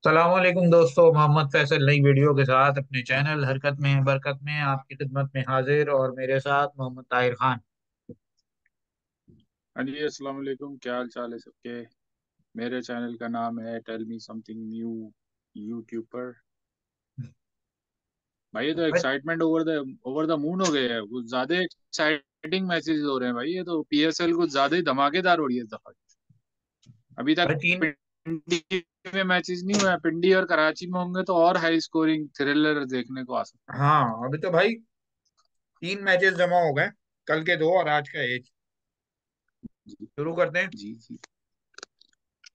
सलामकुम दोस्तों, मोहम्मद फैसल नई वीडियो के साथ अपने चैनल हरकत में बरकत में आपकी खिदमत में हाजिर। और मेरे साथ मोहम्मद ताहिर खान। हाँ जी, अस्सलाम वालेकुम। क्या हाल चाल है सबके। मेरे चैनल का नाम है tell me something new YouTube पर। भाई ये तो भाई एक्साइटमेंट ओवर द मून हो गया है। कुछ ज्यादा एक्साइटिंग मैचेस हो रहे हैं भाई। ये तो पीएसएल कुछ ज्यादा ही धमाकेदार हो रही है इस दफा। अभी तक भाई तीन। पिंडी में मैचेस नहीं हुए हैं। पिंडी और कराची में होंगे तो और हाई स्कोरिंग थ्रिलर देखने को आ सकता है। हाँ, अभी तो भाई तीन मैचेस जमा हो गए। कल के दो और आज का एक। जी शुरू करते हैं। जी जी।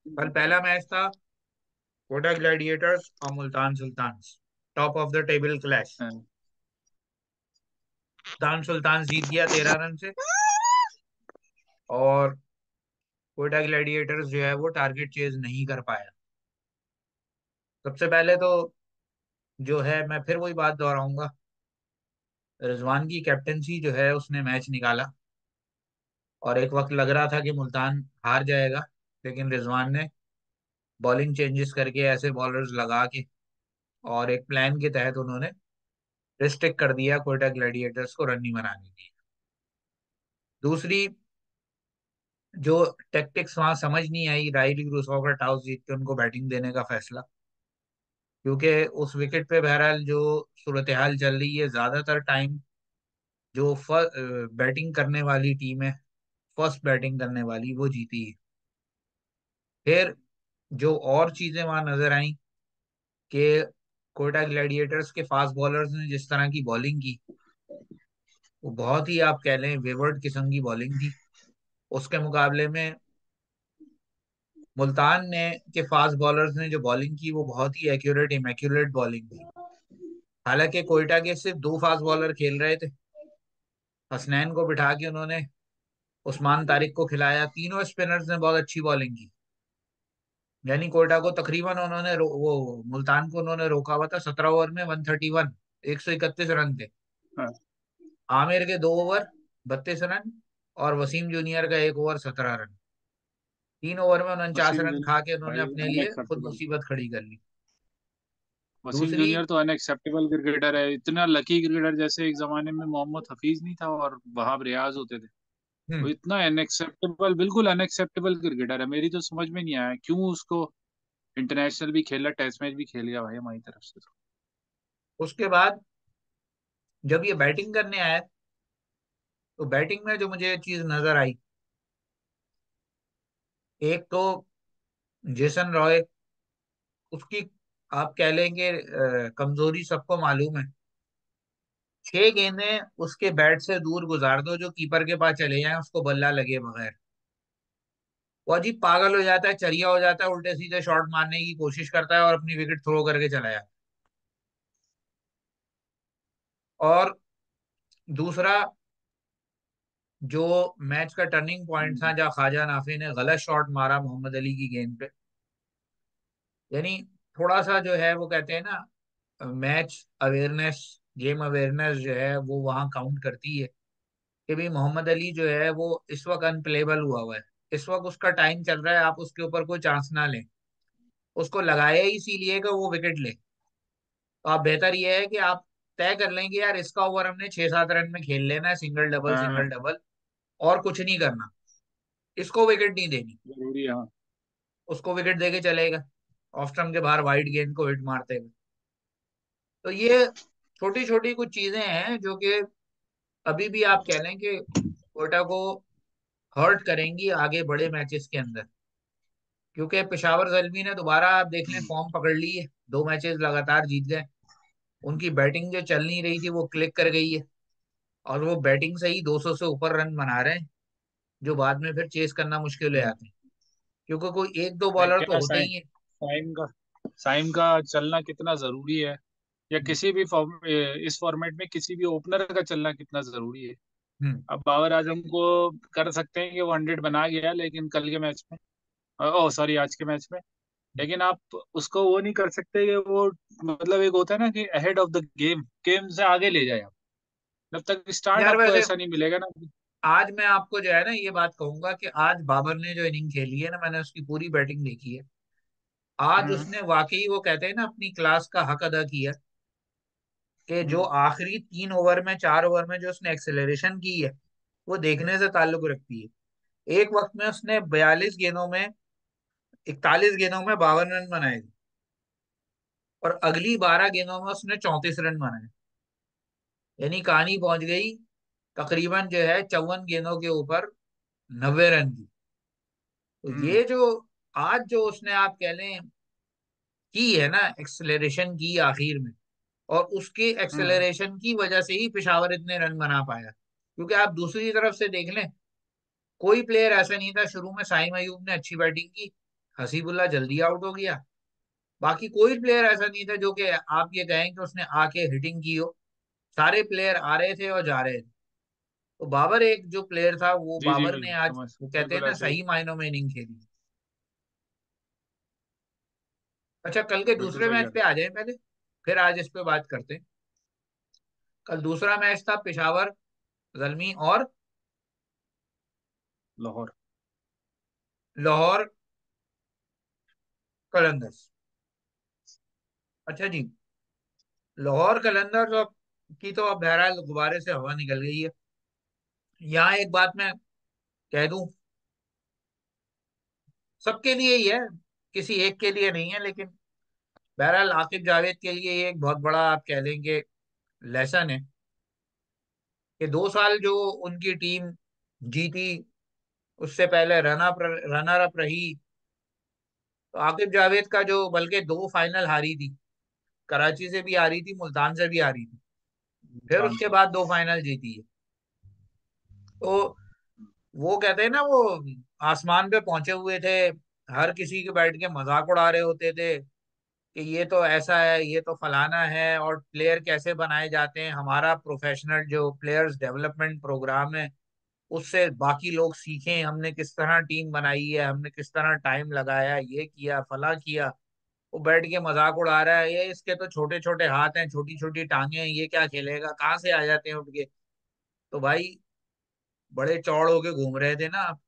कल पहला मैच था कोटा ग्लैडिएटर्स और Multan Sultans. Top of the table clash. हाँ। मुल्तान सुल्तान्स जीत गया 13 रन से। और कोटा ग्लैडिएटर्स जो है वो टारगेट चेज नहीं कर पाया। सबसे पहले तो जो है मैं फिर वही बात दोहराऊंगा। रिजवान की कैप्टनसी जो है उसने मैच निकाला। और एक वक्त लग रहा था कि मुल्तान हार जाएगा, लेकिन रिजवान ने बॉलिंग चेंजेस करके ऐसे बॉलर्स लगा के और एक प्लान के तहत उन्होंने रिस्ट्रिक्ट कर दिया कोयटा ग्लैडिएटर्स को रन नहीं बनाने की। दूसरी जो टेक्टिक्स वहां समझ नहीं आई, राइली ग्रुसो का टॉस जीत के उनको बैटिंग देने का फैसला। क्योंकि उस विकेट पे बहरहाल जो सूरत हाल चल रही है, ज्यादातर टाइम जो बैटिंग करने वाली टीम है, फर्स्ट बैटिंग करने वाली वो जीती है। फिर जो और चीजें वहां नजर आई कि कोयटा ग्लैडिएटर्स के फास्ट बॉलर्स ने जिस तरह की बॉलिंग की, वो बहुत ही आप कह लें वेवर्ड किस्म की बॉलिंग थी। उसके मुकाबले में मुल्तान ने के फास्ट बॉलर्स ने जो बॉलिंग की वो बहुत ही एक्यूरेट इमेक्यूलेट बॉलिंग थी। हालांकि कोयटा के सिर्फ दो फास्ट बॉलर खेल रहे थे। हसनैन को बिठा के उन्होंने उस्मान तारिक को खिलाया। तीनों स्पिनर्स ने बहुत अच्छी बॉलिंग की। यानी कोयटा को तकरीबन वो मुल्तान को उन्होंने रोका हुआ था 17 ओवर में 131, 131 रन थे। हाँ। आमिर के 2 ओवर 32 रन और वसीम जूनियर का 1 ओवर 17 रन। 3 ओवर में 49 वसीम रन खा के जूनियर उन्होंने भाई अपने लिए खुद अनएक्सेप्टेबल। मुसीबत खड़ी कर ली। वसीम दूसरी। जूनियर तो अनएक्सेप्टेबल क्रिकेटर है। इतना लकी क्रिकेटर जैसे एक जमाने में मोहम्मद हफीज नहीं था और वहाब रियाज होते थे। वो हम्म इतना अनएक्सेप्टेबल, बिल्कुल अनएक्सेप्टेबल क्रिकेटर है। मेरी तो समझ में नहीं आया क्यों उसको इंटरनेशनल भी खेला, टेस्ट मैच भी खेल गया भाई हमारी तरफ से तो। उसके बाद जब ये बैटिंग करने आए, तो बैटिंग में जो मुझे चीज नजर आई, एक तो जेसन रॉय, उसकी आप कह लेंगे कमजोरी सबको मालूम है। 6 गेंदें उसके बैट से दूर गुजार दो जो कीपर के पास चले जाए, उसको बल्ला लगे बगैर वो अजीब पागल हो जाता है, चरिया हो जाता है, उल्टे सीधे शॉट मारने की कोशिश करता है और अपनी विकेट थ्रो करके चला जाता है। और दूसरा जो मैच का टर्निंग पॉइंट था, जहाँ ख्वाजा नाफी ने गलत शॉट मारा मोहम्मद अली की गेंद पे। यानी थोड़ा सा जो है वो कहते हैं ना, मैच अवेयरनेस, गेम अवेयरनेस जो है वो वहां काउंट करती है कि भाई मोहम्मद अली जो है वो इस वक्त अनप्लेबल हुआ हुआ है। इस वक्त उसका टाइम चल रहा है, आप उसके ऊपर कोई चांस ना लें। उसको लगाया ही इसीलिए कि वो विकेट ले। तो आप बेहतर ये है कि आप तय कर लेंगे यार इसका ओवर हमने 6-7 रन में खेल लेना है, हाँ, सिंगल डबल और कुछ नहीं करना। इसको विकेट नहीं देनी। जरूरी है हाँ। उसको विकेट दे के चलेगा ऑफ स्टंप के बाहर वाइड गेंद को हिट मारते हुए। तो ये छोटी छोटी कुछ चीजें हैं जो कि अभी भी आप कह लें कि कोटा को हर्ट करेंगी आगे बड़े मैचेस के अंदर। क्योंकि पेशावर जल्मी ने दोबारा आप देख लें फॉर्म पकड़ ली है, 2 मैचेस लगातार जीत गए। उनकी बैटिंग जो चल नहीं रही थी वो क्लिक कर गई है। और वो बैटिंग से ही 200 से ऊपर रन बना रहे हैं, जो बाद में फिर चेस करना मुश्किल हो जाते हैं। क्योंकि कोई एक दो भाई बॉलर तो क्या होते ही हैं। साइम का चलना कितना जरूरी है। या हम्म किसी भी फॉर्म इस फॉर्मेट में किसी भी ओपनर का चलना कितना जरूरी है। हम्म। अब बाबर आजम को कर सकते हैं कि वो 100 बना गया लेकिन कल के मैच में, ओ सॉरी आज के मैच में। लेकिन आप उसको वो नहीं कर सकते कि वो, मतलब एक होता है ना कि ahead of the game, game से आगे ले जाए आप। जब तक स्टार्ट यार आपको वैसे ऐसा नहीं मिलेगा ना। आज मैं आपको जो है ना ये बात कहूंगा कि आज बाबर ने जो इनिंग खेली है ना, मैंने उसकी पूरी बैटिंग देखी है। आज हम्म। उसने वाकई, वो कहते हैं ना, अपनी क्लास का हक अदा किया। कि जो हम्म। आखिरी 3 ओवर में, 4 ओवर में जो उसने एक्सेलरेशन की है, वो देखने से ताल्लुक रखती है। एक वक्त में उसने 42 गेंदों में, 41 गेंदों में 52 रन बनाए थे। और अगली 12 गेंदों में उसने 34 रन बनाए। यानी कहानी पहुंच गई तकरीबन जो है 54 गेंदों के ऊपर 90 रन की। तो हम्म। ये जो आज जो उसने, आप कह लें, की है ना, एक्सेलरेशन की आखिर में, और उसके हम्म। एक्सेलरेशन की वजह से ही पेशावर इतने रन बना पाया। क्योंकि आप दूसरी तरफ से देख लें, कोई प्लेयर ऐसा नहीं था। शुरू में साइम अयूब ने अच्छी बैटिंग की, हसीबुल्ला जल्दी आउट हो गया। बाकी कोई प्लेयर ऐसा नहीं था जो कि आप ये कहें कि उसने आके हिटिंग की हो। सारे प्लेयर आ रहे थे और जा रहे थे। तो बाबर एक जो प्लेयर था, वो जी जी बाबर जी, ने आज, समझ, वो कहते हैं बिल्कुल ना, ऐसे ही। सही मायनों में इनिंग खेली। अच्छा, कल के बिल्कुल दूसरे सही कह मैच रहे पे आ जाए पहले, फिर आज इस पे बात करते हैं। कल दूसरा मैच था पेशावर जलमी और हो। लाहौर। लाहौर कलंदर्स। अच्छा जी, लाहौर कलंदर्स की तो अब बहरहाल गुब्बारे से हवा निकल गई है। यहाँ एक बात मैं कह दूं, सबके लिए ही है, किसी एक के लिए नहीं है, लेकिन बहरहाल आकिब जावेद के लिए ये एक बहुत बड़ा, आप कह लेंगे, लेसन है। कि 2 साल जो उनकी टीम जीती, उससे पहले रनर अप रही। तो आकिब जावेद का जो, बल्कि 2 फाइनल हारी थी, कराची से भी हारी थी, मुल्तान से भी हारी थी, फिर चांद उसके से। बाद 2 फाइनल जीती है। तो वो कहते हैं ना, वो आसमान पे पहुंचे हुए थे, हर किसी के बैठ के मजाक उड़ा रहे होते थे कि ये तो ऐसा है, ये तो फलाना है, और प्लेयर कैसे बनाए जाते हैं। हमारा प्रोफेशनल जो प्लेयर्स डेवलपमेंट प्रोग्राम है, उससे बाकी लोग सीखें, हमने किस तरह टीम बनाई है, हमने किस तरह टाइम लगाया, ये किया, फला किया। वो बैठ के मजाक उड़ा रहा है, ये इसके तो छोटे छोटे हाथ हैं, छोटी छोटी टांगे हैं, ये क्या खेलेगा, कहाँ से आ जाते हैं उठ के। तो भाई, बड़े चौड़ होके घूम रहे थे ना आप।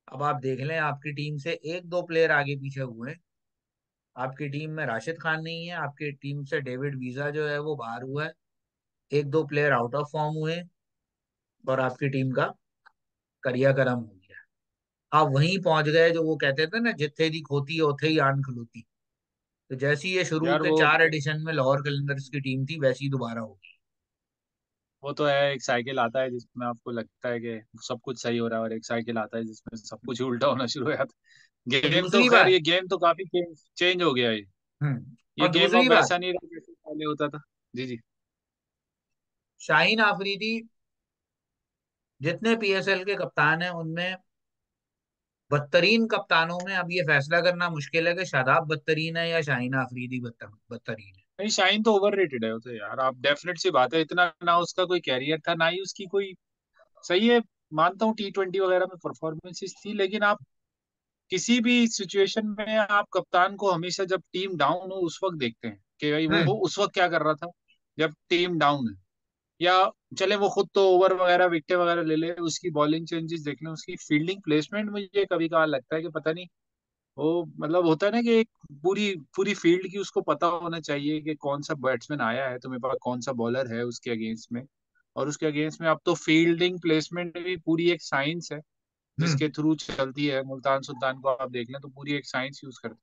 अब आप देख लें, आपकी टीम से एक दो प्लेयर आगे पीछे हुए हैं। आपकी टीम में राशिद खान नहीं है, आपकी टीम से डेविड वीजा जो है वो बाहर हुआ है, एक दो प्लेयर आउट ऑफ फॉर्म हुए हैं, और आपकी टीम का करिया करम हो गया। आप वहीं पहुंच गए जो वो कहते थे ना, जिथे दी खोती उथे ही आन खलोती। तो जैसी ये शुरू यार के वो 4 एडिशन में लाहौर कलंदर्स की टीम थी, वैसी ही दोबारा होगी। वो तो है, एक साइकिल आता है जिसमें आपको लगता है कि सब कुछ सही हो रहा है, और एक साइकिल आता है जिसमें सब कुछ ही उल्टा होना शुरू हो जाता है। और गेम तो दूसरी खैर, बात, ये गेम तो काफी चेंज चेंज हो गया है। ये और गेम दूसरी अब बात, वैसा नहीं रहा जैसे पहले होता था। जी जी। शाहीन आफरीदी जितने पीएसएल के कप्तान हैं, उनमें बदतरीन कप्तानों में अब ये फैसला करना मुश्किल है कि शादाब बदतरीन है या शाहीन आफरीदी बदतरीन है। नहीं, शाइन तो ओवररेटेड है, वो तो यार आप डेफिनेट सी बात है, इतना ना उसका कोई कैरियर था, ना ही उसकी कोई, सही है, मानता हूँ T20 वगैरह में परफॉर्मेंसेस थी, लेकिन आप किसी भी सिचुएशन में आप कप्तान को हमेशा जब टीम डाउन हो उस वक्त देखते हैं कि भाई वो हम्म। उस वक्त क्या कर रहा था, जब टीम डाउन है। या चले वो खुद तो ओवर वगैरह विकेट वगैरह ले ले, उसकी बॉलिंग चेंजेस देख लें, उसकी फील्डिंग प्लेसमेंट, मुझे कभी कभार लगता है कि पता नहीं, वो मतलब होता है ना कि एक पूरी पूरी फील्ड की उसको पता होना चाहिए कि कौन सा बैट्समैन आया है तुम्हें पास, कौन सा बॉलर है उसके अगेंस्ट में। और उसके अगेंस्ट में अब तो फील्डिंग प्लेसमेंट भी पूरी एक साइंस है हम्म। जिसके थ्रू चलती है। मुल्तान सुल्तान को आप देख लें तो पूरी एक साइंस यूज करते हैं।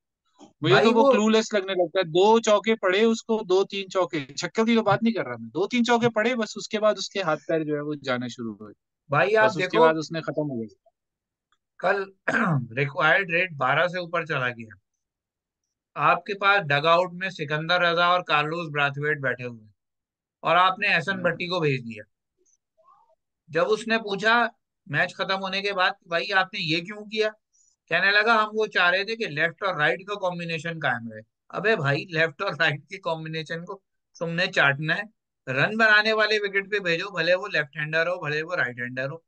मुझे भाई तो वो वो, क्लूलेस लगने लगता है, 2 चौके पड़े उसको, 2-3 चौके, छक्के की तो बात नहीं कर रहा मैं, 2-3 चौके पड़े बस, उसके बाद उसके हाथ पैर जो है वो जाने शुरू हुए। भाई आप बस उसके देखो, बाद उसने खत्म हो गया। कल रिक्वायर्ड रेट 12 से ऊपर चला गया। आपके पास डगआउट में सिकंदर रजा और कार्लोस ब्राथवेट बैठे हुए हैं, और आपने एहसन हम्म। भट्टी को भेज दिया। जब उसने पूछा मैच खत्म होने के बाद कि भाई आपने ये क्यों किया, कहने लगा हम वो चाह रहे थे कि लेफ्ट और राइट का कॉम्बिनेशन कायम रहे। अबे भाई, लेफ्ट और राइट के कॉम्बिनेशन को तुमने चाटना है, रन बनाने वाले विकेट पे भेजो, भले वो लेफ्ट हैंडर हो, भले वो राइट हैंडर हो।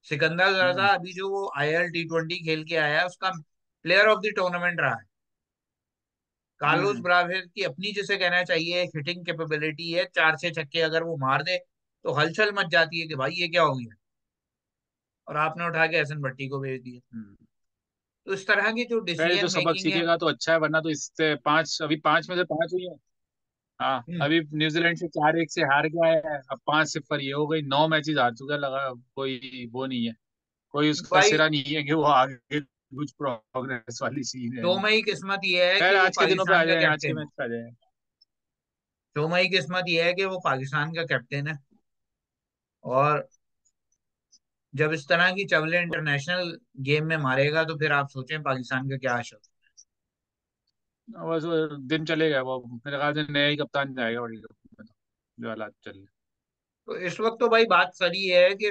सिकंदर रजा हम्म। अभी जो वो IL T20 खेल के आया है, उसका प्लेयर ऑफ द टूर्नामेंट रहा है। कार्लोस हम्म। ब्रावेज की अपनी, जिसे कहना चाहिए, एक हिटिंग कैपेबिलिटी है, 4-6 छक्के अगर वो मार दे तो हलचल मच जाती है कि भाई ये क्या हो गया। और आपने उठा के एहसन भट्टी को भेज दिया। हम्म। तो इस तरह की जो खैर जो डिसीजन सबक मेकिंग है। सीखेगा तो अच्छा है, वरना तो इससे पांच, अभी पांच में से पांच हुई है। हाँ, हम्म, अभी न्यूजीलैंड से 4-1 से हार गया है, अब 5-0 ये हो गई, 9 मैचेस हार चुका है, लगा कोई वो नहीं है, कोई उसका भाई सिरा नहीं है कि वो आगे कुछ प्रोग्रेस वाली सीन है। शोमई किस्मत ये है खैर कि वो आज के दिनों पे आ पाकिस्तान का जाए, आज के कैप्टन है। मैच पे आ जाए। शोमई किस्मत ये है कि वो पाकिस्तान का कैप्टन है। और जब इस तरह की चवले इंटरनेशनल गेम में मारेगा तो फिर आप सोचें पाकिस्तान का क्या हाल। बस वो दिन चलेगा, वो मेरे ख्याल से नया ही कप्तान जाएगा वर्ल्ड कप में, तो जो हालात चल रहे तो इस वक्त तो भाई बात सही है कि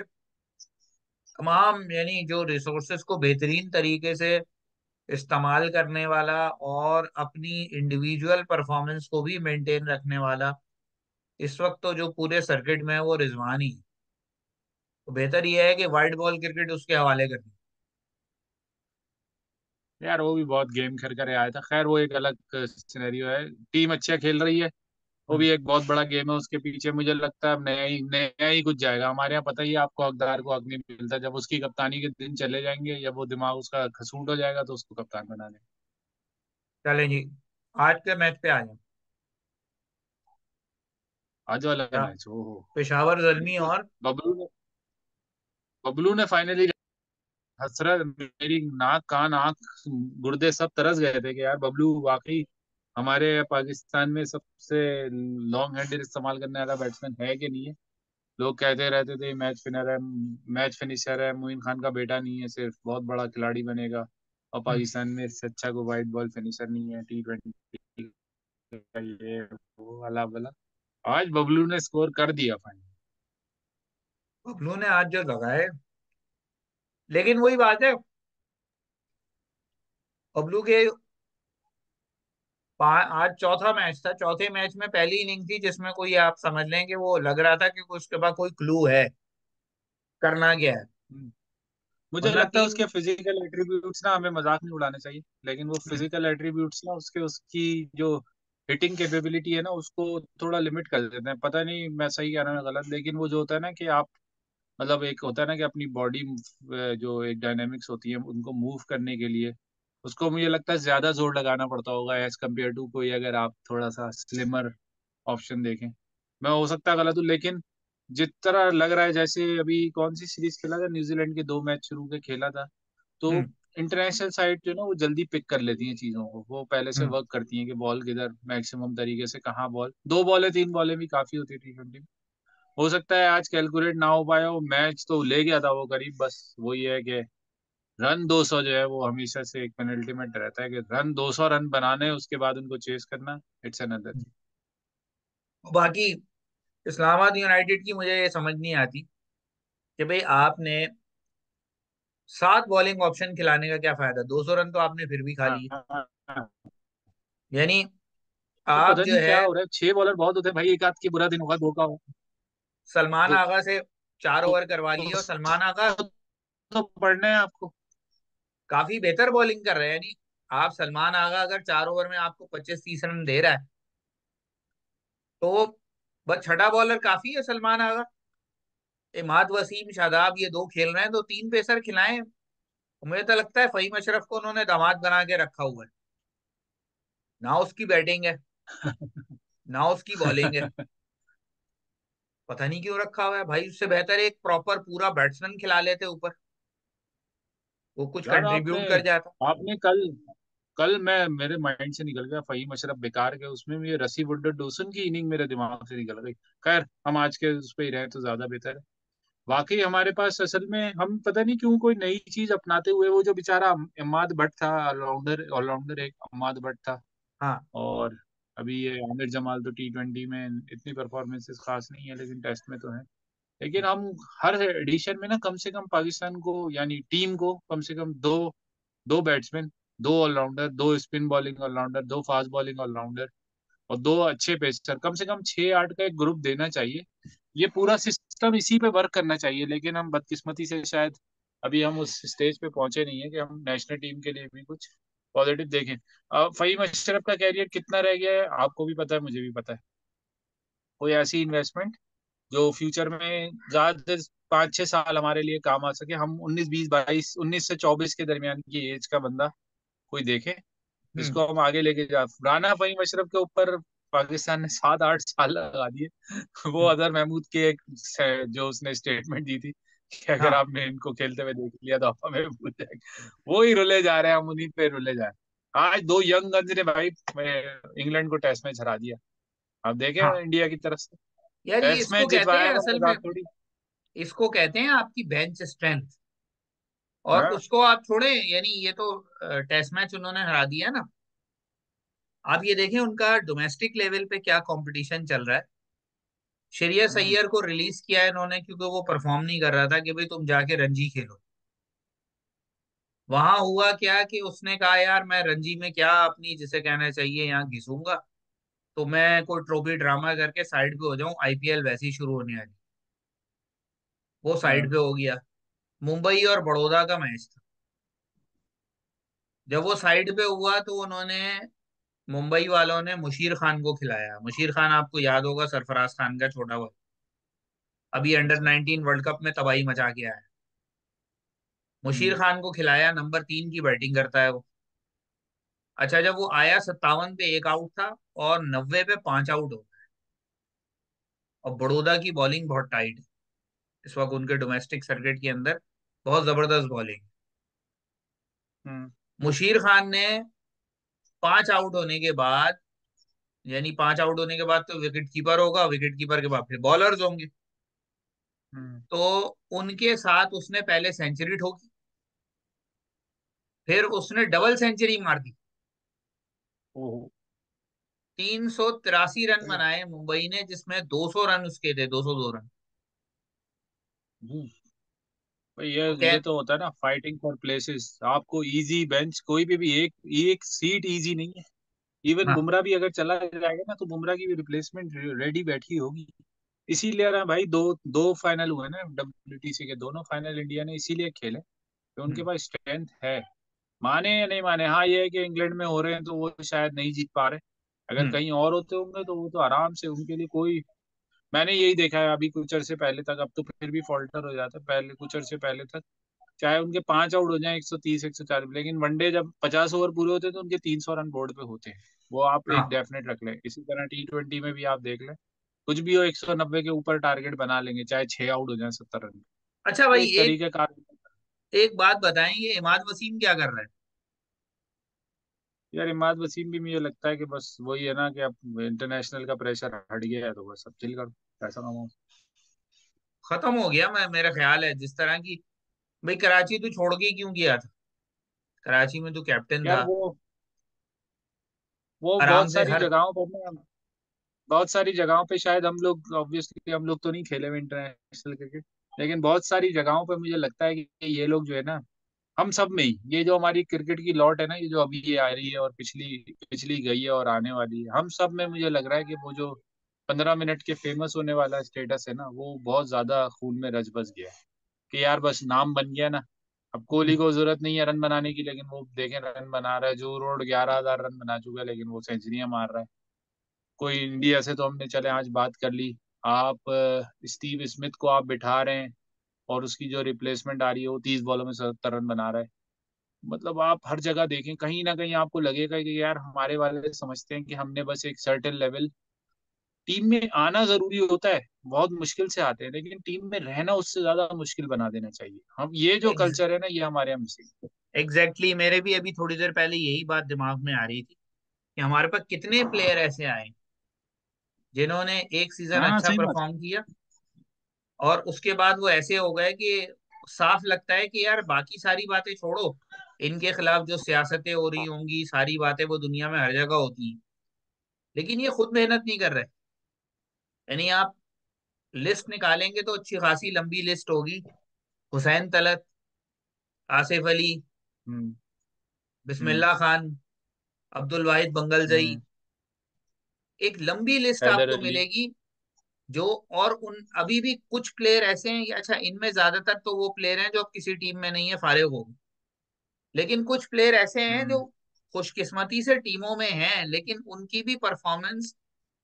तमाम यानी जो रिसोर्सेज को बेहतरीन तरीके से इस्तेमाल करने वाला और अपनी इंडिविजुअल परफॉर्मेंस को भी मेंटेन रखने वाला इस वक्त तो जो पूरे सर्किट में है वो रिजवान ही है। तो बेहतर यह है कि वाइट बॉल क्रिकेट उसके हवाले कर दी। यार। वो भी बहुत गेम खेल कर आया था, खैर वो एक अलग सिनेरियो है। टीम अच्छा खेल रही है, वो हम्म, भी एक बहुत बड़ा गेम है, उसके पीछे मुझे लगता है अब नया ही कुछ जाएगा। हमारे यहाँ पता ही है आपको, हकदार को हक नहीं मिलता, जब उसकी कप्तानी के दिन चले जाएंगे या वो दिमाग उसका खसूट हो जाएगा तो उसको कप्तान बना देंगे। चलें जी, आज के मैच पे आ जाए। आज वाला क्या मैच, ओहो। पेशावर जल्मी बिल्कुल। और बबलू ने फाइनली, हसरत मेरी, नाक कान आंख गुर्दे सब तरस गए थे कि यार बबलू वाकई हमारे पाकिस्तान में सबसे लॉन्ग हैंडल इस्तेमाल करने वाला बैट्समैन है कि नहीं है। लोग कहते रहते थे मैच फिनर है, मैच फिनिशर है, मोइन खान का बेटा नहीं है, सिर्फ बहुत बड़ा खिलाड़ी बनेगा। और हम्म, पाकिस्तान में इससे अच्छा कोई वाइट बॉल फिनिशर नहीं है T20 का, ये वो वाला वाला। आज बबलू ने स्कोर कर दिया फाइनल। बबलू ने आज जो लगाए, लेकिन वही बात है, बबलू के आज चौथा मैच था, चौथे मैच में पहली इनिंग थी जिसमें कोई आप समझ लें कि वो लग रहा था कि उसके पास कोई क्लू है करना क्या है। मुझे वरना लगता है तीन। उसके फिजिकल एट्रीब्यूट्स ना हमें मजाक नहीं उड़ाने चाहिए, लेकिन वो हम्म, फिजिकल एट्रीब्यूट्स ना उसके उसकी जो हिटिंग कैपेबिलिटी है ना, उसको थोड़ा लिमिट कर देते हैं। पता नहीं मैं सही कह रहा हूँ या गलत, लेकिन वो जो होता है ना कि आप, मतलब एक होता है ना कि अपनी बॉडी जो एक डायनेमिक्स होती है उनको मूव करने के लिए, उसको मुझे लगता है ज्यादा जोर लगाना पड़ता होगा एज कम्पेयर टू कोई, अगर आप थोड़ा सा स्लिमर ऑप्शन देखें। मैं हो सकता है गलत हूँ, लेकिन जिस तरह लग रहा है, जैसे अभी कौन सी सीरीज खेला था, न्यूजीलैंड के 2 मैच शुरू के खेला था, तो हम्म, इंटरनेशनल साइड जो है ना वो जल्दी पिक कर लेती हैं चीजों को, वो पहले से हम्म। वर्क करती हैं कि बॉल किधर मैक्सिमम तरीके से, कहाँ बॉल, 2 बॉलें 3 बॉलें भी काफी होती है T20 में। हो सकता है आज कैलकुलेट ना हो पाया, वो मैच तो ले गया था वो करीब, बस वही है कि रन 200 जो है वो हमेशा से एक पेनल्टीमेंट रहता है कि रन 200 रन बनाने, उसके बाद उनको चेस करना, इट्स अनदर थिंग। बाकी इस्लामाबाद यूनाइटेड की मुझे ये समझ नहीं आती कि भाई आपने 7 बॉलिंग ऑप्शन खिलाने का क्या फायदा, 200 रन तो आपने फिर भी खा लिए। हाँ, यानी तो आप पता जो नहीं है क्या हो रहा है, 6 बॉलर बहुत होते हैं भाई, एक आध की बुरा दिन होगा, धोखा हो। सलमान दो, आगा से 4 ओवर करवा लिए और सलमान आगा तो पढ़ना है आपको। काफी बेहतर बॉलिंग कर रहे हैं। यानी आप सलमान आगा अगर 4 ओवर में आपको 25-30 रन दे रहा है तो बस छठा बॉलर काफी है सलमान आगा। इमाद वसीम शादाब ये दो खेल रहे हैं तो 3 पेसर खिलाएं। मुझे तो लगता है फहीम अशरफ को उन्होंने दामाद बना के रखा हुआ है। ना उसकी बैटिंग है, ना उसकी बॉलिंग है। पता नहीं क्यों रखा हुआ है भाई, उससे बेहतर एक प्रॉपर पूरा बैट्समैन खिला लेते ऊपर, वो कुछ यार आपने कंट्रीब्यूट कर जाता। आपने कल कल मैं, मेरे माइंड से निकल गया फहीम अशरफ बेकार के, उसमें भी ये रसी वुडर डोसन की इनिंग मेरे दिमाग से निकल गई। खैर हम आज के उस पर ही रहे तो ज्यादा बेहतर है। वाकई हमारे पास असल में, हम पता नहीं क्यों कोई नई चीज अपनाते हुए, वो जो बेचारा इमाद भट्ट था, ऑलराउंडर ऑलराउंडर एक इमाद भट्ट था, हाँ। और अभी ये आमिर जमाल तो T20 में इतनी परफॉर्मेंसेस खास नहीं है, लेकिन टेस्ट में तो है। लेकिन हम हर एडिशन में ना कम से कम पाकिस्तान को, यानी टीम को, कम से कम दो दो बैट्समैन, दो ऑलराउंडर, दो स्पिन बॉलिंग ऑलराउंडर, दो फास्ट बॉलिंग ऑलराउंडर, और दो अच्छे पेसर, कम से कम 6-8 का एक ग्रुप देना चाहिए। ये पूरा सिस्टम इसी पे वर्क करना चाहिए, लेकिन हम बदकिस्मती से शायद अभी हम उस स्टेज पे पहुंचे नहीं है कि हम नेशनल टीम के लिए भी कुछ पॉजिटिव देखें। फहीम अशरफ का कैरियर कितना रह गया है आपको भी पता है, मुझे भी पता है। कोई ऐसी इन्वेस्टमेंट जो फ्यूचर में ज्यादा 5-6 साल हमारे लिए काम आ सके। हम 19-20-22, 19 से 24 के दरमियान की एज का बंदा कोई देखे हम्म। जिसको हम आगे लेके जा। राना फहीम अशरफ के ऊपर पाकिस्तान ने 7-8 साल लगा दिए। वो हम्म। अजहर महमूद के एक जो उसने स्टेटमेंट दी थी कि अगर हाँ। आपने इनको खेलते हुए देख लिया तो आप हमें भूल जाएंगे, वो ही रुले जा रहे हैं, हम उन्हीं पे रुले जा रहे हैं। आज दो यंग गन्स ने भाई इंग्लैंड को टेस्ट मैच हरा दिया। आप देखें हाँ इंडिया की तरफ से यार, ये टेस्ट इसको मैच कहते हैं जितवाया कोई असल में, मजाक थोड़ी। इसको कहते हैं आपकी बेंच स्ट्रेंथ। और हाँ। उसको आप छोड़े, यानी ये तो टेस्ट मैच उन्होंने हरा दिया ना। आप ये देखें उनका डोमेस्टिक लेवल पे क्या कंपटीशन चल रहा है। श्रेयस हम्म। अय्यर को रिलीज किया है इन्होंने क्योंकि वो परफॉर्म नहीं कर रहा था, कि भाई तुम जाके रणजी खेलो। वहां हुआ क्या कि उसने कहा यार मैं रणजी में क्या अपनी, जिसे कहना चाहिए, यहाँ घिसूंगा। तो मैं कोई ट्रॉफी ड्रामा करके साइड पे हो जाऊं, आईपीएल वैसे ही शुरू होने वाली। वो साइड हाँ। पे हो गया। मुंबई और बड़ौदा का मैच था। जब वो साइड पे हुआ तो उन्होंने, मुंबई वालों ने मुशीर खान को खिलाया। मुशीर खान आपको याद होगा, सरफराज खान का छोटा भाई। अभी अंडर अच्छा। 19 वर्ल्ड कप में तबाही मचा के आया है। मुशीर हम्म। खान को खिलाया, नंबर 3 की बैटिंग करता है वो। अच्छा, जब वो आया 57 पे एक आउट था, और 90 पे 5 आउट हो गए। और बड़ौदा की बॉलिंग बहुत टाइट है इस वक्त उनके डोमेस्टिक सर्किट के अंदर। बहुत जबरदस्त बॉलिंग। हम्म। मुशीर खान ने 5 आउट होने के बाद, यानी 5 आउट होने के बाद तो विकेट कीपर होगा, विकेट कीपर के बाद फिर बॉलर्स होंगे। हम्म। तो उनके साथ उसने पहले सेंचुरी ठोकी, फिर उसने डबल सेंचुरी मार दी। ओहो। 383 रन बनाए मुंबई ने, जिसमें 200 रन उसके थे, 202 रन। हम्म। भाई तो कह ये तो होता है ना, फाइटिंग फॉर प्लेसेस। आपको इजी बेंच कोई भी एक एक सीट इजी नहीं है। इवन हाँ। बुमराह भी अगर चला जाएगा ना तो बुमराह की भी रिप्लेसमेंट रेडी बैठी होगी। इसीलिए ना भाई, दो दो फाइनल हुए ना WTC के, दोनों फाइनल इंडिया ने इसीलिए खेले कि उनके हम्म। पास स्ट्रेंथ है। माने या नहीं माने, हाँ ये है कि इंग्लैंड में हो रहे हैं तो वो शायद नहीं जीत पा रहे। अगर हम्म। कहीं और होते होंगे तो वो तो आराम से, उनके लिए कोई। मैंने यही देखा है अभी कुछ अरसे पहले तक, अब तो फिर भी फॉल्टर हो जाता है, पहले कुछ अरसे पहले तक चाहे उनके 5 आउट हो जाए 130-140, लेकिन वनडे जब 50 ओवर पूरे होते हैं तो उनके 300 रन बोर्ड पे होते हैं। वो आप एक हाँ। डेफिनेट रख लें। इसी तरह T20 में भी आप देख लें, कुछ भी हो 190 के ऊपर टारगेट बना लेंगे, चाहे 6 आउट हो जाए 70 रन। अच्छा तो भाई, इस एक तरीके का। एक बात बताएं, ये इमाद वसीम क्या कर रहा है? यार इमाद वसीम भी मुझे लगता है कि बस वही है ना कि अब इंटरनेशनल का प्रेशर हट गया है तो बस अब चिल करो, पैसा कमाओ। खत्म हो गया, मैं मेरा ख्याल है, जिस तरह की। भाई कराची तू छोड़ के क्यों गया था? कराची में तू कैप्टन यार था। वो आराम बहुत से सारी हर। जगहों पर ना, बहुत सारी जगहों पे शायद हम लोग, ऑब्वियसली हम लोग तो नहीं खेले हुए इंटरनेशनल क्रिकेट, लेकिन बहुत सारी जगहों पे मुझे लगता है कि ये लोग जो है ना, हम सब में ही ये जो हमारी क्रिकेट की लौट है ना, ये जो अभी ये आ रही है और पिछली पिछली गई है और आने वाली है, हम सब में मुझे लग रहा है कि वो जो 15 मिनट के फेमस होने वाला स्टेटस है ना, वो बहुत ज्यादा खून में रच बस गया है। कि यार बस नाम बन गया ना। अब कोहली को जरूरत नहीं है रन बनाने की, लेकिन वो देखें रन बना रहा है। जो रोड 11,000 रन बना चुका है, लेकिन वो सेंचुरियां मार रहा है। कोई इंडिया से तो हमने चले आज बात कर ली। आप स्टीव स्मिथ को आप बिठा रहे हैं और उसकी जो रिप्लेसमेंट आ रही है वो 30 बॉलों में 77 रन बना रहा है। मतलब आप हर जगह देखें, कहीं ना कहीं आपको लगेगा कि यार हमारे वाले समझते हैं कि हमने बस एक सर्टेन लेवल, टीम में आना जरूरी होता है, बहुत मुश्किल से आते हैं, लेकिन टीम में रहना उससे ज्यादा मुश्किल बना देना चाहिए। हम ये जो कल्चर है ना, ये हमारे यहाँ मिसिंग। एग्जैक्टली, मेरे भी अभी थोड़ी देर पहले यही बात दिमाग में आ रही थी कि हमारे पास कितने प्लेयर ऐसे आए जिन्होंने एक सीजन हाँ अच्छा सही बात। परफॉर्म किया, और उसके बाद वो ऐसे हो गए कि साफ लगता है कि यार बाकी सारी बातें छोड़ो, इनके खिलाफ जो सियासतें हो रही होंगी, सारी बातें वो दुनिया में हर जगह होती हैं, लेकिन ये खुद मेहनत नहीं कर रहे। यानी आप लिस्ट निकालेंगे तो अच्छी खासी लंबी लिस्ट होगी। हुसैन तलत, आसिफ अली, हम्म। हम्म। बिस्मिल्लाह खान, अब्दुल वाहिद बंगलजई, हम्म। एक लंबी लिस्ट हैदर आपको अली। मिलेगी। जो, और उन अभी भी कुछ प्लेयर ऐसे हैं कि अच्छा, इनमें ज्यादातर तो वो प्लेयर हैं जो अब किसी टीम में नहीं है, फारिग हो गए। लेकिन कुछ प्लेयर ऐसे हैं जो हम्म। खुशकिस्मती से टीमों में हैं, लेकिन उनकी भी परफॉर्मेंस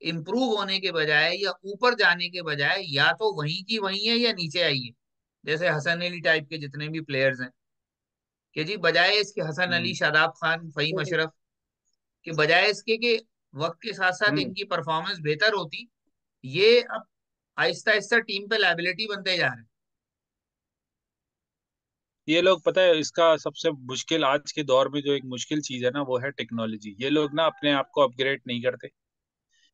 इम्प्रूव होने के बजाय या ऊपर जाने के बजाय या तो वहीं की वहीं है या नीचे आई है। जैसे हसन अली टाइप के जितने भी प्लेयर्स हैं, कि जी बजाय इसके हसन अली, हम्म। शादाब खान, फहीम अशरफ के, बजाय इसके कि वक्त के साथ साथ हम्म। इनकी परफॉर्मेंस बेहतर होती, ये अब आहिस्ता आहिस्ता टीम पे लाइबिलिटी बनते जा रहे हैं। ये लोग पता है इसका सबसे मुश्किल आज के दौर में जो एक मुश्किल चीज है ना वो है टेक्नोलॉजी। ये लोग ना अपने आप को अपग्रेड नहीं करते।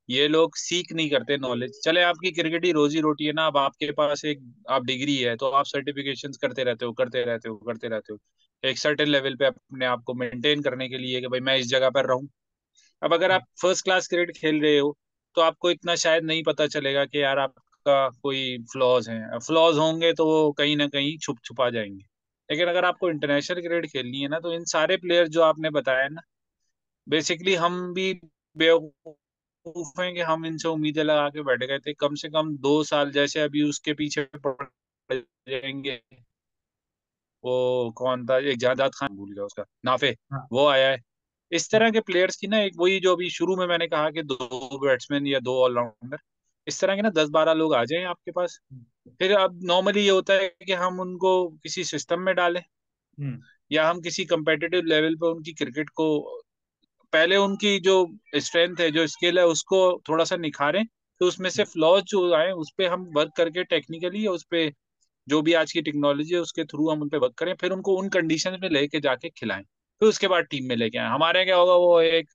ये लोग सीख नहीं करते नॉलेज। चले आपकी क्रिकेट ही रोजी रोटी है ना, अब आपके पास एक आप डिग्री है तो आप सर्टिफिकेशंस करते रहते हो, करते रहते हो, करते रहते हो, एक सर्टेन लेवल पे अपने आप को मेंटेन करने के लिए कि भाई मैं इस जगह पर रहूं। अब अगर आप फर्स्ट क्लास क्रिकेट खेल रहे हो तो आपको इतना शायद नहीं पता चलेगा कि यार आपका कोई फ्लॉज हैं। फ्लॉज होंगे तो वो कहीं ना कहीं छुप छुपा जाएंगे। लेकिन अगर आपको इंटरनेशनल क्रिकेट खेलनी है ना तो इन सारे प्लेयर्स जो आपने बताया ना, बेसिकली हम भी बेवकूफ हैं कि हम इनसे उम्मीदें लगा के बैठ गए थे। कम से कम 2 साल जैसे अभी उसके पीछे पड़ जाएंगे। वो कौन था, एक जायदाद खान भूल गया उसका, नाफे, हाँ। वो आया है। इस तरह के प्लेयर्स की ना एक वही जो अभी शुरू में मैंने कहा कि 2 बैट्समैन या 2 ऑलराउंडर, इस तरह के ना 10-12 लोग आ जाएं आपके पास। फिर अब नॉर्मली ये होता है कि हम उनको किसी सिस्टम में डालें हम्म। या हम किसी कंपेटिटिव लेवल पे उनकी क्रिकेट को पहले उनकी जो स्ट्रेंथ है, जो स्किल है, उसको थोड़ा सा निखारें। तो उसमें से फ्लॉज जो आए उस पे हम वर्क करके टेक्निकली उस पे जो भी आज की टेक्नोलॉजी है उसके थ्रू हम उन पे वर्क करें, फिर उनको उन कंडीशन में लेके जाके खिलाएं, फिर उसके बाद टीम में लेके आए। हमारे यहाँ क्या होगा, वो एक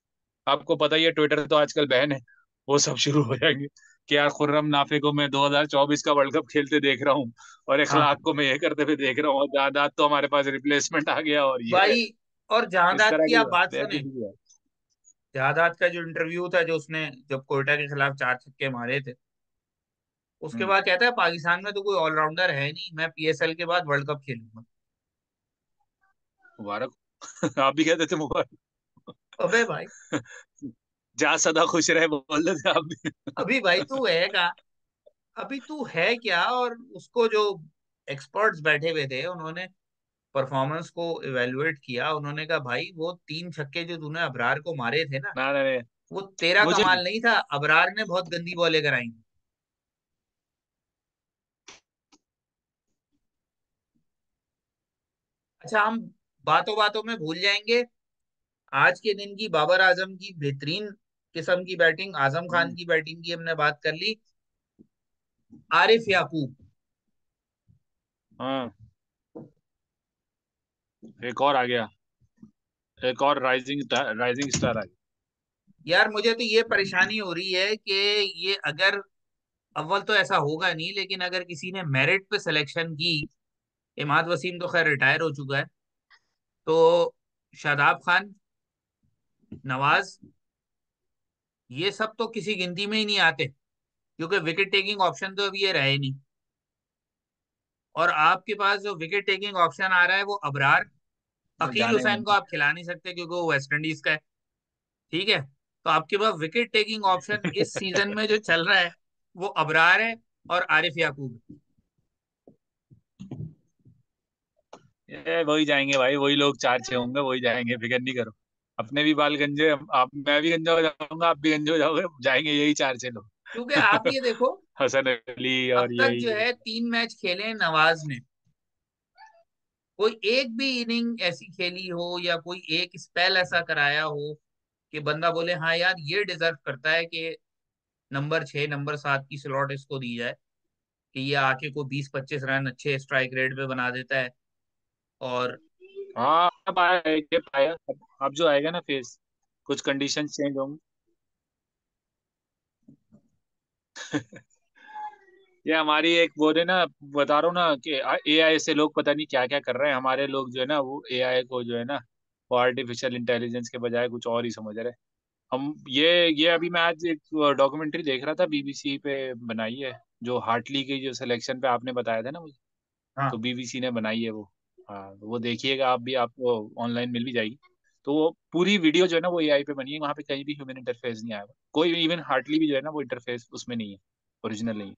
आपको पता ही है, ट्विटर तो आजकल बैन है, वो सब शुरू हो जाएंगे कि यार खुर्रम नाफे को मैं 2024 का वर्ल्ड कप खेलते देख रहा हूँ और हाँ इखलाक को मैं ये करते हुए देख रहा हूँ और जायदाद तो हमारे पास रिप्लेसमेंट आ गया और ये है। भाई। और इस जहादात तरह की की आप बात बातें सुने, भी है। जहादात का जो इंटरव्यू था, जो उसने जब कोयटा के खिलाफ 4 छक्के मारे थे, उसके हम्म। बाद कहता है पाकिस्तान में तो कोई ऑलराउंडर है नहीं, मैं पीएसएल के बाद वर्ल्ड कप खेलूंगा। मुबारक। आप भी कहते थे मुबारक। अबे भाई, जा सदा खुश रहे बोल रहे थे आप भी। अभी भाई तू है कहाँ, अभी तू है क्या। और उसको जो एक्सपर्ट्स बैठे हुए थे, उन्होंने परफॉर्मेंस को इवेलुएट किया, उन्होंने कहा भाई वो 3 छक्के जो तूने अबरार को मारे थे ना, ना ना, वो तेरा मुझे कमाल नहीं था, अबरार ने बहुत गंदी बॉलें कराई। अच्छा, हम बातों बातों में भूल जाएंगे आज के दिन की बाबर आजम की बेहतरीन किस्म की बैटिंग, आजम खान की बैटिंग की हमने बात कर ली, आरिफ याकूब। हाँ, एक और आ गया, एक और राइजिंग स्टार आ गया। यार मुझे तो ये परेशानी हो रही है कि ये अगर, अव्वल तो ऐसा होगा नहीं, लेकिन अगर किसी ने मेरिट पे सिलेक्शन की, इमाद वसीम तो खैर रिटायर हो चुका है, तो शादाब खान, नवाज, ये सब तो किसी गिनती में ही नहीं आते, क्योंकि विकेट टेकिंग ऑप्शन तो अभी ये रहे नहीं। और आपके पास जो विकेट टेकिंग ऑप्शन आ रहा है वो अबरार, अकील जाने हुसैन को नहीं। आप खिला नहीं सकते क्योंकि वो वेस्ट इंडीज का है। ठीक है, तो आपके पास विकेट टेकिंग ऑप्शन इस सीजन में जो चल रहा है वो अबरार है और आरिफ याकूब। ये वही जाएंगे भाई, वही लोग 4-6 होंगे, वही जाएंगे, फिक्र नहीं करो। अपने भी बाल गंजे, आप मैं भी गंजा हो जाऊंगा, आप भी गंजे हो जाओगे, जाएंगे यही 4-6 लोग। क्योंकि आप ये देखो, हसन अली अब और तक जो यही। है 3 मैच खेले हैं नवाज ने, कोई एक भी इनिंग ऐसी खेली हो या कोई एक स्पेल ऐसा कराया हो कि बंदा बोले हाँ यार ये डिजर्व करता है कि नंबर 6 नंबर 7 की स्लॉट इसको दी जाए, कि ये आके को 20-25 रन अच्छे स्ट्राइक रेट पे बना देता है। और हाँ, अब आया है, ये आया अब जो आएगा ना फेस, कुछ कंडीशन चेंज होंगे। ये हमारी एक वो है ना, बता रहा हूँ ना कि एआई से लोग पता नहीं क्या क्या कर रहे हैं। हमारे लोग जो है ना वो एआई को जो है ना वो आर्टिफिशियल इंटेलिजेंस के बजाय कुछ और ही समझ रहे हैं। हम ये अभी मैं आज एक डॉक्यूमेंट्री देख रहा था, बीबीसी पे बनाई है, जो हार्टली की जो सिलेक्शन पे आपने बताया था ना मुझे, तो हाँ, बीबीसी ने बनाई है वो। हाँ, वो देखिएगा आप भी, आपको ऑनलाइन मिल भी जाएगी। तो वो पूरी वीडियो जो है ना वो एआई पे बनी है, वहाँ पे कहीं भी ह्यूमन इंटरफेस नहीं आया हुआ। कोई इवन हार्टली भी जो है ना वो इंटरफेस उसमें नहीं है, ओरिजिनल नहीं है।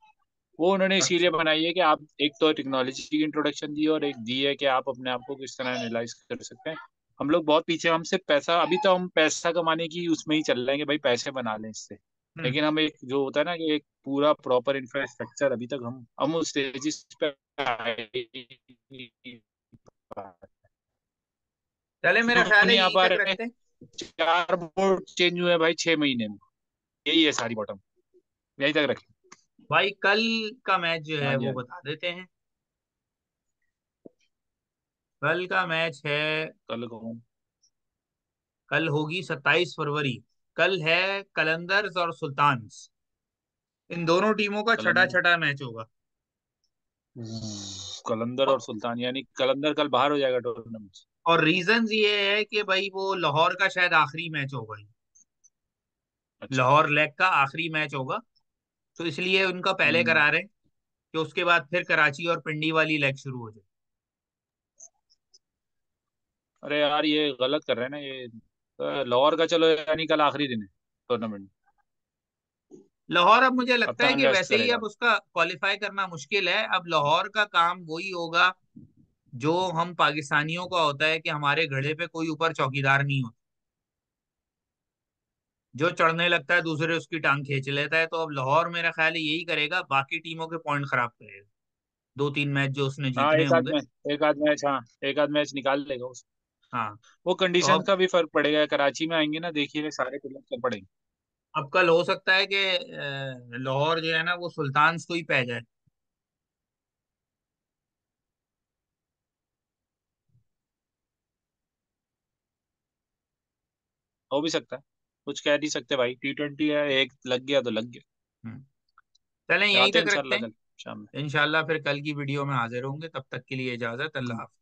वो उन्होंने इसीलिए अच्छा। बनाई है कि आप एक तो टेक्नोलॉजी की इंट्रोडक्शन दी है और एक दी है कि आप अपने आप को किस तरह एनालाइज कर सकते हैं। हम लोग बहुत पीछे, हम सिर्फ पैसा, अभी तो हम पैसा कमाने की उसमें ही चल रहे हैं कि भाई पैसे बना लें इससे। हम्म। लेकिन हम एक जो होता है ना कि एक पूरा प्रॉपर इंफ्रास्ट्रक्चर अभी तक हम उस स्टेजिस पे आए नहीं पाए। चले, मेरा क्यों ख्याल है नहीं आ यहीं पा तक रहे? रखते हैं। 4 बोर्ड चेंज हुए भाई 6 महीने में। यही है सारी बॉटम। यहीं तक रखें। भाई कल का मैच जो है हाँ जी वो हाँ जी। बता देते हैं। कल का मैच है, कल को। कल होगी 27 फरवरी। कल है कलंदर्स और सुल्तान्स, इन दोनों टीमों का छठा कलंदर। छठा मैच होगा। कलंदर और सुल्तान यानी कलंदर कल बाहर हो जाएगा टूर्नामेंट से। और रीजंस ये है कि भाई वो लाहौर का शायद आखिरी मैच होगा ही। अच्छा। लाहौर लेग का आखिरी मैच होगा, तो इसलिए उनका पहले हम्म। करा रहे हैं कि उसके बाद फिर कराची और पिंडी वाली लेग शुरू हो जाए। अरे यार ये गलत कर रहे हैं ना ये। लाहौर का चलो यानी कल आखिरी दिन है टूर्नामेंट। लाहौर अब मुझे लगता है कप्तान कि रेस्ट वैसे ही करेगा। अब उसका क्वालिफाई करना मुश्किल है। अब लाहौर का काम वही होगा जो हम पाकिस्तानियों का होता है कि हमारे घड़े पे कोई ऊपर चौकीदार नहीं होता। जो चढ़ने लगता है दूसरे उसकी टांग खींच लेता है। तो अब लाहौर मेरा ख्याल है यही करेगा, बाकी टीमों के पॉइंट खराब करेगा। 2-3 मैच जो उसने हाँ जीतने होंगे। एक आध मैच, हाँ एक आध मैच निकाल लेगा उस। हाँ। वो तो कंडीशन अब का भी फर्क पड़ेगा। कराची में आएंगे ना, देखिए सारे प्लेयर कर पड़ेंगे। कल हो सकता है कि लाहौर जो है ना वो सुल्तान्स को ही पै जाए। हो भी सकता है। कुछ कह नहीं सकते भाई, T20 है, एक लग गया तो लग गया। हम्म। चलें, यहीं आते हैं तक रखते इंशाल्लाह हैं। कल शाम में। इंशाल्लाह फिर कल की वीडियो में हाजिर होंगे, तब तक के लिए इजाजत, अल्लाह हाफ़िज़।